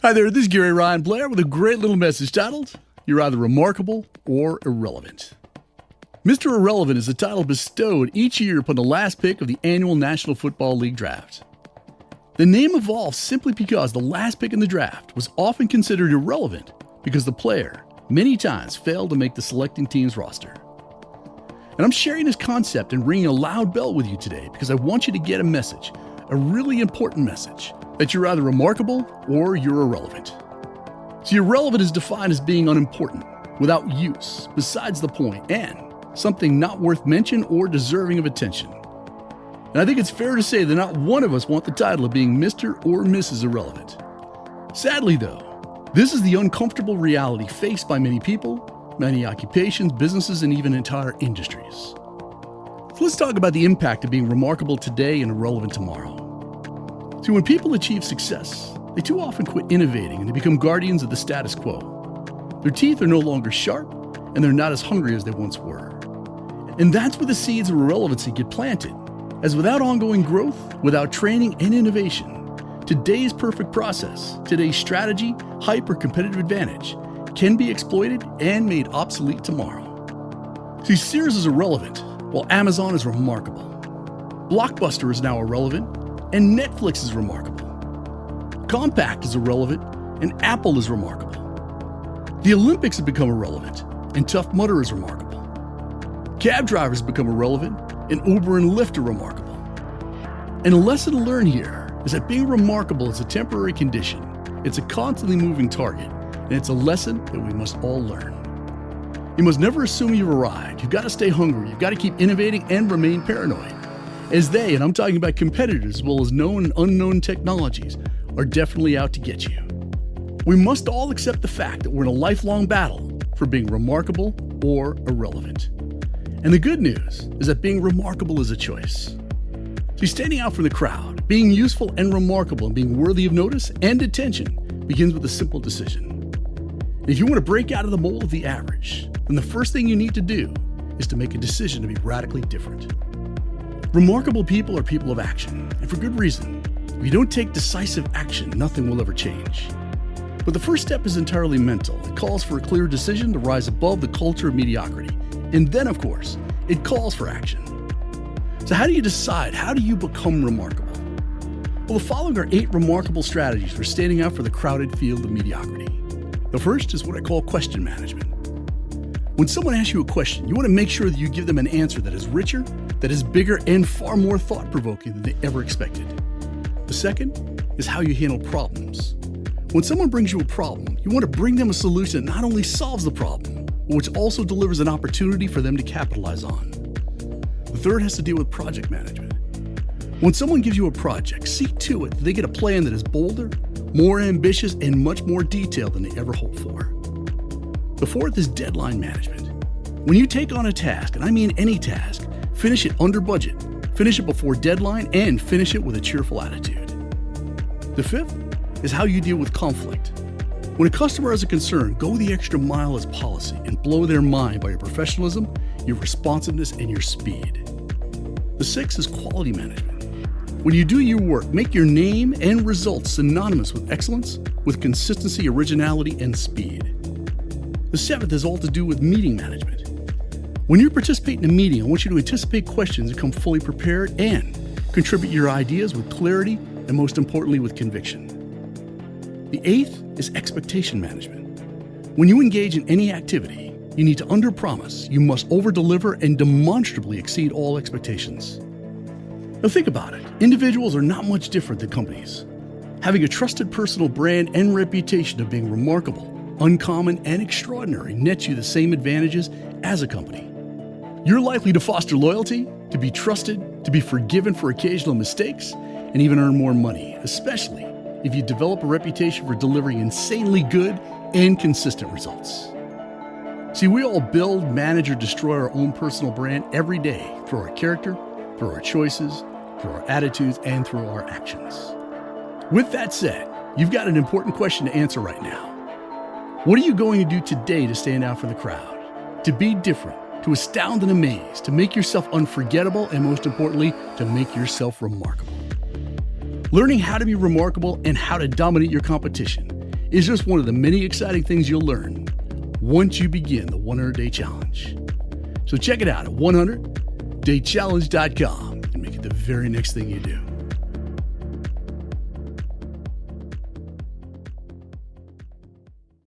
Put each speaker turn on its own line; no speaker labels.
Hi there, this is Gary Ryan Blair with a great little message titled, You're Either Remarkable or Irrelevant. Mr. Irrelevant is a title bestowed each year upon the last pick of the annual National Football League draft. The name evolved simply because the last pick in the draft was often considered irrelevant because the player many times failed to make the selecting team's roster. And I'm sharing this concept and ringing a loud bell with you today because I want you to get a message, a really important message, that you're either remarkable or you're irrelevant. See, irrelevant is defined as being unimportant, without use, besides the point, and something not worth mention or deserving of attention. And I think it's fair to say that not one of us want the title of being Mr. or Mrs. Irrelevant. Sadly, though, this is the uncomfortable reality faced by many people, many occupations, businesses, and even entire industries. So let's talk about the impact of being remarkable today and irrelevant tomorrow. See, when people achieve success, they too often quit innovating and they become guardians of the status quo. Their teeth are no longer sharp, and they're not as hungry as they once were. And that's where the seeds of irrelevancy get planted, as without ongoing growth, without training and innovation, today's perfect process, today's strategy, hype, or competitive advantage can be exploited and made obsolete tomorrow. See, Sears is irrelevant, while Amazon is remarkable. Blockbuster is now irrelevant, and Netflix is remarkable. Compaq is irrelevant, and Apple is remarkable. The Olympics have become irrelevant, and Tough Mudder is remarkable. Cab drivers become irrelevant, and Uber and Lyft are remarkable. And a lesson to learn here is that being remarkable is a temporary condition. It's a constantly moving target, and it's a lesson that we must all learn. You must never assume you've arrived. You've got to stay hungry. You've got to keep innovating and remain paranoid, as they, and I'm talking about competitors as well as known and unknown technologies, are definitely out to get you. We must all accept the fact that we're in a lifelong battle for being remarkable or irrelevant. And the good news is that being remarkable is a choice. See, standing out from the crowd, being useful and remarkable, and being worthy of notice and attention begins with a simple decision. And if you want to break out of the mold of the average, then the first thing you need to do is to make a decision to be radically different. Remarkable people are people of action, and for good reason. If you don't take decisive action, nothing will ever change. But the first step is entirely mental. It calls for a clear decision to rise above the culture of mediocrity. And then, of course, it calls for action. So how do you decide? How do you become remarkable? Well, the following are 8 remarkable strategies for standing out for the crowded field of mediocrity. The first is what I call question management. When someone asks you a question, you want to make sure that you give them an answer that is richer, that is bigger, and far more thought-provoking than they ever expected. The second is how you handle problems. When someone brings you a problem, you want to bring them a solution that not only solves the problem, but which also delivers an opportunity for them to capitalize on. The third has to deal with project management. When someone gives you a project, see to it that they get a plan that is bolder, more ambitious, and much more detailed than they ever hoped for. The fourth is deadline management. When you take on a task, and I mean any task, finish it under budget, finish it before deadline, and finish it with a cheerful attitude. The fifth is how you deal with conflict. When a customer has a concern, go the extra mile as policy and blow their mind by your professionalism, your responsiveness, and your speed. The sixth is quality management. When you do your work, make your name and results synonymous with excellence, with consistency, originality, and speed. The seventh is all to do with meeting management. When you participate in a meeting, I want you to anticipate questions and come fully prepared and contribute your ideas with clarity and, most importantly, with conviction. The eighth is expectation management. When you engage in any activity, you need to underpromise, you must overdeliver, and demonstrably exceed all expectations. Now think about it. Individuals are not much different than companies. Having a trusted personal brand and reputation of being remarkable, uncommon, and extraordinary nets you the same advantages as a company. You're likely to foster loyalty, to be trusted, to be forgiven for occasional mistakes, and even earn more money, especially if you develop a reputation for delivering insanely good and consistent results. See, we all build, manage, or destroy our own personal brand every day through our character, through our choices, through our attitudes, and through our actions. With that said, you've got an important question to answer right now. What are you going to do today to stand out for the crowd, to be different, to astound and amaze, to make yourself unforgettable, and most importantly, to make yourself remarkable? Learning how to be remarkable and how to dominate your competition is just one of the many exciting things you'll learn once you begin the 100-day challenge. So check it out at 100daychallenge.com and make it the very next thing you do.